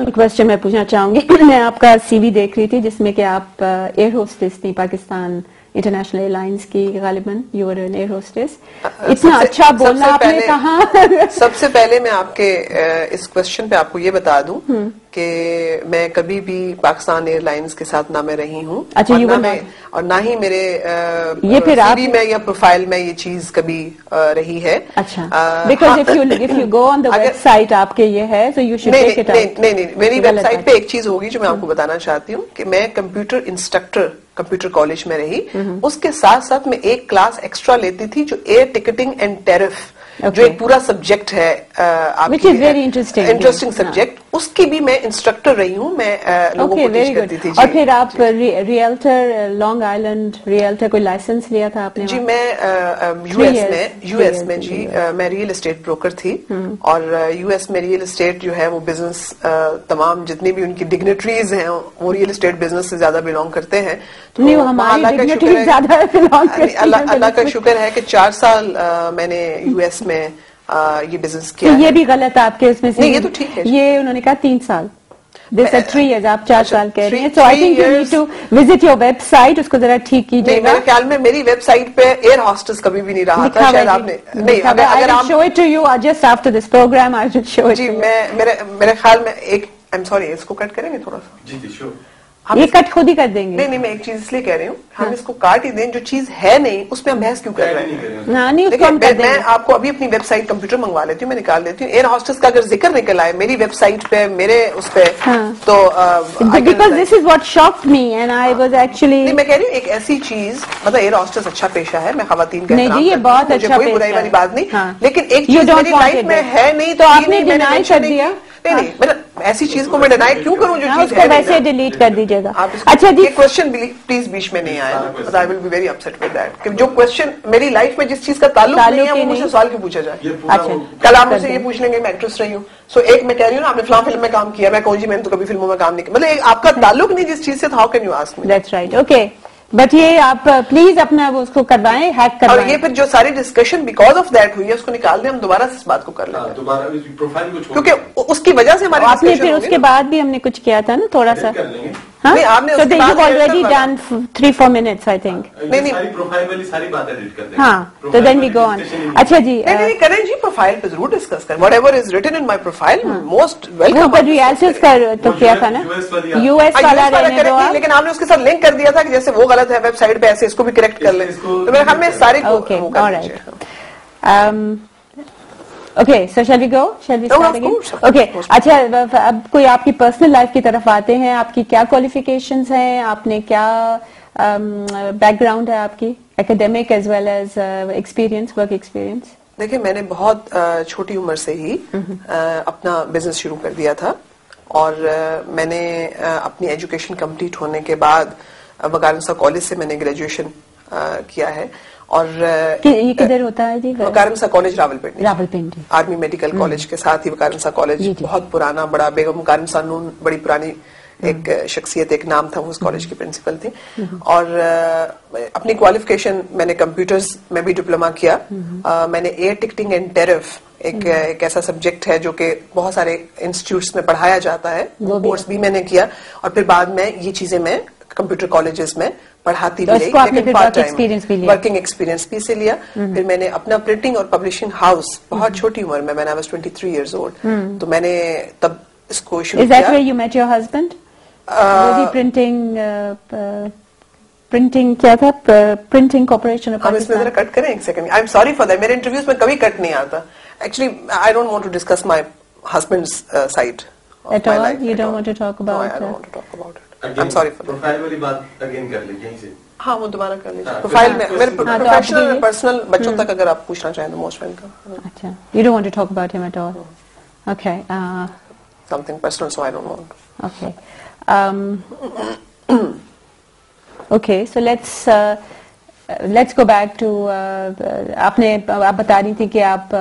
Personal question میں پوچھنا چاہوں گی. میں آپ کا سی وی دیکھ رہی تھی جس میں کہ آپ ایئر ہوسٹس تھی پاکستان انٹرنیشنل ایئر لائنس کی. غالباً you were an air hostess. اتنا اچھا بولنا آپ نے کہا. سب سے پہلے میں آپ کے اس کوشچن پہ آپ کو یہ بتا دوں کہ میں کبھی بھی پاکستان ایئر لائنس کے ساتھ نہ میں رہی ہوں, اور نہ ہی میرے سی وی میں یا پروفائل میں یہ چیز کبھی رہی ہے. اچھا, because if you go on the website آپ کے یہ ہے تو you should take it out. نہیں, میری ویب سائٹ پہ ایک چیز ہوگی جو میں آپ کو بتانا چاہتی ہوں کہ میں کمپیوٹر انسٹرکٹر کمپیوٹر کالج میں رہی. اس کے ساتھ ساتھ میں ایک کلاس ایکسٹرا لیتی تھی جو ایئر ٹکٹنگ اینڈ ٹیرف, جو ایک پورا سبجیکٹ ہے انٹرسٹنگ سبجیکٹ, اس کی بھی میں انسٹرکٹر رہی ہوں. میں لوگوں کو ٹیچ کرتی تھی. اور پھر آپ ریئلٹر لانگ آئلینڈ ریئلٹر کوئی لائسنس لیا تھا آپ نے؟ جی میں یو ایس میں جی میں ریئل اسٹیٹ بروکر تھی, اور یو ایس میں ریئل اسٹیٹ جو ہے وہ بزنس تمام جتنی بھی ان کی ڈگنیٹریز ہیں وہ ریئل اسٹیٹ بزنس سے زیادہ بلانگ کرتے ہیں. اللہ کا شکر ہے کہ 4 سال میں نے یو ایس میں یہ بزنس کیا. یہ بھی غلط آپ کے اس میں سے. نہیں, یہ تو ٹھیک ہے. یہ انہوں نے کہا 3 سال. They said 3 years, آپ 4 سال کہہ رہے ہیں. So I think you need to visit your website, اس کو ذرا ٹھیک کیجیے گا. میرے خیال میں میری ویب سائٹ پہ ایئر ہاسٹس کبھی بھی نہیں رہا تھا, شاید آپ نے نہیں. اگر آپ show it to you just after this program, I will show it. جی میرے خیال میں ایک I'm sorry, اس کو کٹ کریں گے تھوڑا سا. جی شور. یہ کٹ خود ہی کر دیں گے. نہیں, میں ایک چیز اس لیے کہہ رہی ہوں, ہم اس کو کاٹ ہی دیں. جو چیز ہے نہیں اس میں ہم بحث کیوں کر رہے ہیں؟ میں آپ کو ابھی اپنی ویب سائٹ کمپیوٹر منگوا لیتی ہوں, میں نکال لیتی ہوں. ایئر ہاسٹس کا اگر ذکر نکل آئے میری ویب سائٹ پہ, میرے اس پہ, تو because this is what shocked me and I was actually. نہیں, میں کہہ رہی ہوں ایک ایسی چیز, مطلب ایئر ہاسٹس اچھا پیشہ ہے, میں خواتین کا نہیں جی یہ بہت اچھا کوئی برائی والی بات نہیں, لیکن ایک چیز میری لائف میں ہے نہیں تو آپ نے ڈینائی کر دیا. نہیں, ایسی چیز کو میں ڈینائی کیوں کروں جو چیز ہے, ویسے ڈیلیٹ کر دیجیے گا. اچھا جی, یہ کوشچن پلیز بیچ میں نہیں آیا. I will be very upset with that کہ جو کوشچن میری لائف میں جس چیز کا تعلق نہیں ہے وہ مجھ سے سوال کیوں پوچھا جائے. اچھا, کل آپ مجھ سے یہ پوچھ لیں گے میں ایکٹریس رہی ہوں, سو ایک میں کہہ رہی ہوں نا آپ نے فلاں فلم میں کام کیا, میں کہوں جی میں نے تو کبھی فلموں میں کام نہیں کیا. مطلب آپ کا تعلق نہیں جس چیز سے, how can you ask me. That's right, okay. But یہ آپ پلیز اپنا وہ اس کو کروائیں, ہیک کروائیں. اور یہ پھر جو ساری ڈسکشن بیکاز آف دیٹ ہوئی ہے اس کو نکال دیں, ہم دوبارہ سے اس بات کو کر لیں گے, کیونکہ اس کی وجہ سے ہماری آپ نے پھر اس کے بعد بھی ہم نے کچھ کیا تھا نا تھوڑا سا. So you've already done 3-4 minutes, I think. ہاں, تو then we go on. اچھا جی, نہیں کریں جی, پروفائل پہ ضرور ڈسکس کریں. Whatever is written in my profile, most welcome. وہ ریئلٹس کا تو کیا تھا نا, یو ایس والا رہنے دو آپ. لیکن آپ نے اس کے ساتھ لنک کر دیا تھا کہ جیسے وہ غلط ہے ویب سائٹ پہ, ایسے اس کو بھی کریکٹ کر لیں. تو میرے خیال میں سارے Okay, so shall we go? Shall we start again? Okay. اچھا, اب کوئی آپ کی پرسنل لائف کی طرف آتے ہیں. آپ کی کیا کوالیفیکیشنز ہیں, آپ نے کیا بیک گراؤنڈ ہے آپ کی, academic as well as experience, work experience? دیکھیں میں نے بہت چھوٹی عمر سے ہی اپنا بزنس شروع کر دیا تھا, اور میں نے اپنی ایجوکیشن کمپلیٹ ہونے کے بعد وکارنسا کالج سے میں نے گریجویشن کیا ہے. اور یہ کدھر ہوتا ہے جی؟ Viqarunnisa college Rawalpindi. Rawalpindi army medical college کے ساتھ ہی وکارنسا کالج بہت پرانا, بڑا بیگم وکارنسا نون بڑی پرانی ایک شخصیت, ایک نام تھا, وہ اس کالج کی پرنسپل تھی. اور اپنی کوالیفیکیشن میں نے کمپیوٹرز میں بھی ڈپلوما کیا. میں نے ایئر ٹکٹنگ اینڈ ٹیرف ایک ایسا سبجیکٹ ہے جو کہ بہت سارے انسٹیٹیوٹس میں پڑھایا جاتا ہے, وہ کورس بھی میں نے کیا. اور پھر بعد میں یہ چیزیں میں کمپیوٹر کالجز میں پڑھاتی بھی رہی, لیکن پارٹ ٹائم ورکنگ ایکسپیرینس بھی سے لیا. پھر میں نے اپنا پرنٹنگ اور پبلشنگ ہاؤس بہت چھوٹی عمر میں, I was 23 years old, تو میں نے تب اس کو شروع کیا. Is that where you met your husband? وہ بھی پرنٹنگ کیا تھا, پرنٹنگ کارپوریشن آف پاکستان. اس میں ذرا کٹ کریں ایک second, I am sorry for that. میرے انٹرویوز میں کبھی کٹ نہیں آتا. Actually I don't want to discuss my husband's side. At all? You don't want to talk about it? No, I don't want to talk about it. I'm sorry for that. Profile والی بات again کر لیں یہیں سے. ہاں وہ دوبارہ کر لیجیے. پروفائل میں میرے پروفیشنل پرسنل بچوں تک اگر آپ پوچھنا چاہیں تو موسٹ ویلکم. اچھا, you don't want to talk about him at all? Okay. Something personal, so I don't want. Okay. Okay, so let's go back to آپ بتا رہی تھی کہ آپ